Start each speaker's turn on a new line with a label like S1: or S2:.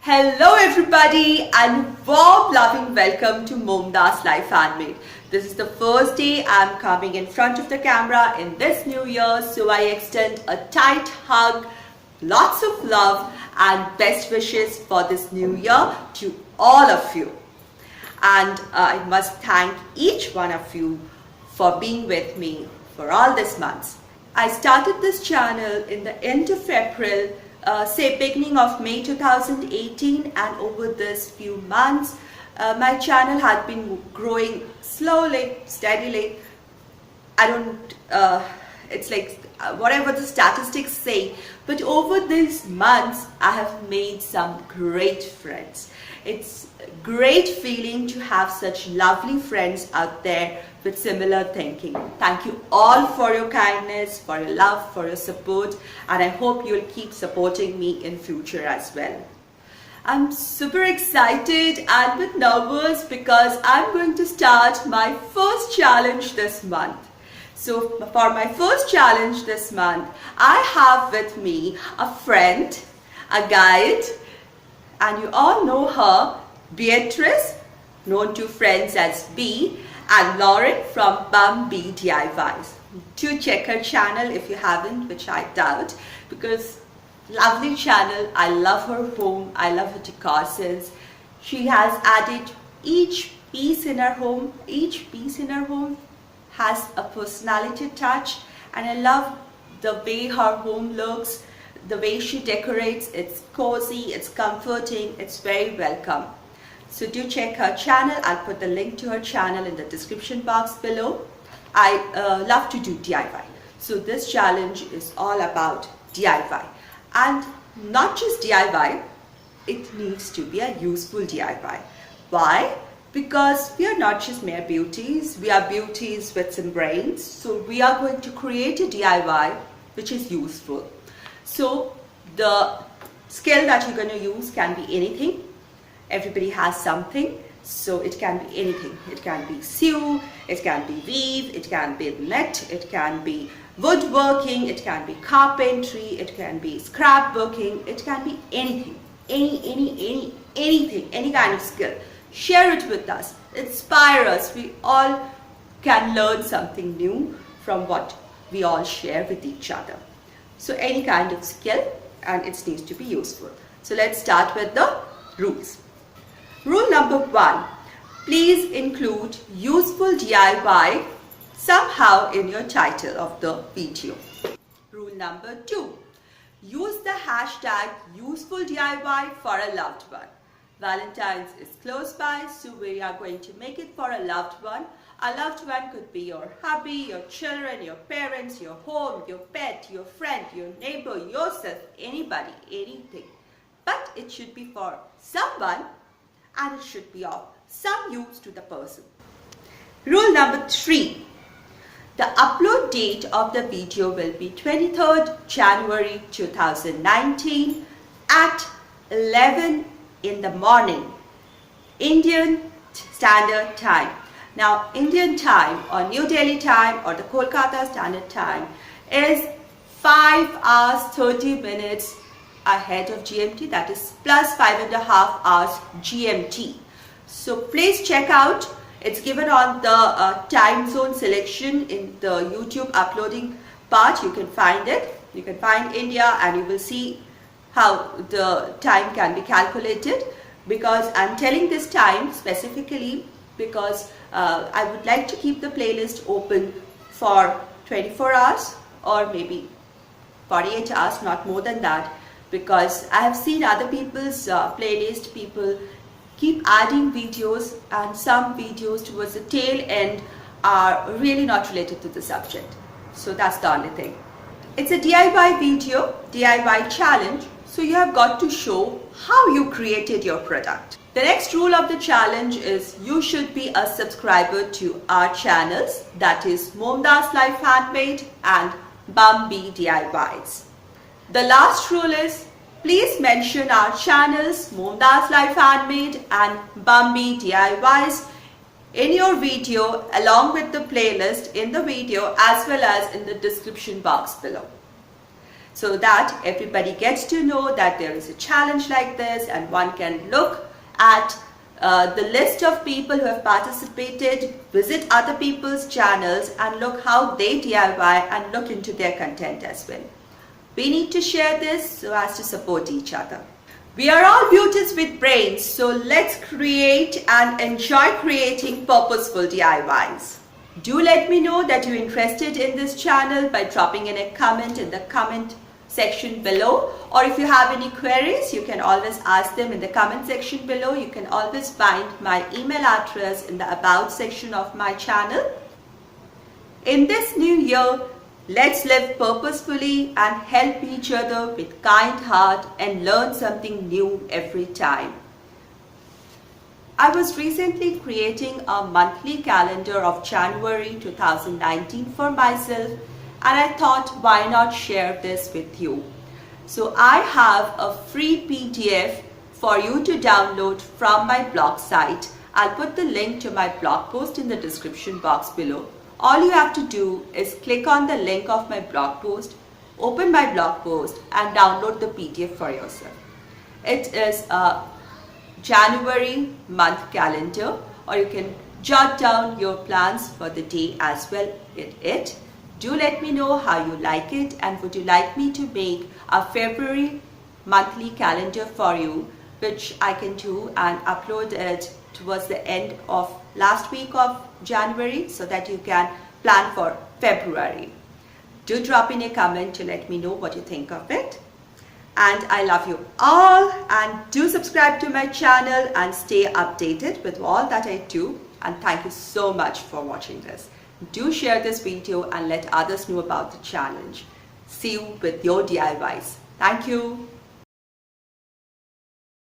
S1: Hello everybody and warm loving welcome to MomDas Life Handmade. This is the first day I'm coming in front of the camera in this new year, so I extend a tight hug, lots of love and best wishes for this new year to all of you. And I must thank each one of you for being with me for all these months. I started this channel in the end of April, say beginning of May 2018, and over this few months my channel had been growing slowly, steadily. It's like whatever the statistics say, but over these months I have made some great friends. It's a great feeling to have such lovely friends out there with similar thinking. Thank you all for your kindness, for your love, for your support, and I hope you'll keep supporting me in future as well. I'm super excited and a bit nervous because I'm going to start my first challenge this month. So for my first challenge this month, I have with me a friend, a guide, and you all know her, Beatrice, known to friends as B, and Lauren from Bum Bea DIYs. Do check her channel if you haven't, which I doubt, because lovely channel. I love her home, I love her decor sense. She has added each piece in her home has a personality touch, and I love the way her home looks, the way she decorates. It's cozy, it's comforting, it's very welcome. So do check her channel. I'll put the link to her channel in the description box below. I love to do DIY. So this challenge is all about DIY. And not just DIY, it needs to be a useful DIY. Why? Because we are not just mere beauties, we are beauties with some brains. So we are going to create a DIY which is useful. So the skill that you're going to use can be anything. Everybody has something, so it can be anything. It can be sew, it can be weave, it can be knit, it can be woodworking, it can be carpentry, it can be scrapbooking, it can be anything, anything, any kind of skill. Share it with us, inspire us. We all can learn something new from what we all share with each other. So any kind of skill, and it needs to be useful. So let's start with the rules. Rule number 1, please include useful DIY somehow in your title of the video. Rule number 2, use the hashtag useful DIY for a loved one. Valentine's is close by, so we are going to make it for a loved one. A loved one could be your hubby, your children, your parents, your home, your pet, your friend, your neighbor, yourself, anybody, anything. But it should be for someone, and it should be of some use to the person. Rule number 3. The upload date of the video will be 23rd January 2019 at 11 in the morning, Indian Standard Time. Now, Indian time or New Delhi time or the Kolkata Standard Time is 5 hours 30 minutes ahead of GMT, that is plus 5.5 hours GMT. So please check out. It's given on the time zone selection in the YouTube uploading part. You can find it. You can find India and you will see how the time can be calculated, because I'm telling this time specifically because I would like to keep the playlist open for 24 hours or maybe 48 hours, not more than that, because I have seen other people's playlist, people keep adding videos, and some videos towards the tail end are really not related to the subject. So that's the only thing. It's a DIY video, DIY challenge, so you have got to show how you created your product. The next rule of the challenge is you should be a subscriber to our channels, that is MomDas Life Handmade and Bum Bea DIYs. The last rule is please mention our channels MomDas Life Handmade and Bum Bea DIYs in your video along with the playlist in the video as well as in the description box below. so that everybody gets to know that there is a challenge like this, and one can look at the list of people who have participated, visit other people's channels and look how they DIY and look into their content as well. We need to share this so as to support each other. We are all beauties with brains, so let's create and enjoy creating purposeful DIYs. Do let me know that you're interested in this channel by dropping in a comment in the comment section below, or if you have any queries, you can always ask them in the comment section below. You can always find my email address in the about section of my channel. In this new year, let's live purposefully and help each other with kind heart and learn something new every time. I was recently creating a monthly calendar of January 2019 for myself, and I thought, why not share this with you? So I have a free PDF for you to download from my blog site. I'll put the link to my blog post in the description box below. All you have to do is click on the link of my blog post, open my blog post and download the PDF for yourself. It is a January month calendar, or you can jot down your plans for the day as well in it. Do let me know how you like it, and would you like me to make a February monthly calendar for you, which I can do and upload it towards the end of last week of January so that you can plan for February. Do drop in a comment to let me know what you think of it. And I love you all, and do subscribe to my channel and stay updated with all that I do. And thank you so much for watching this. Do share this video and let others know about the challenge. See you with your DIYs. Thank you.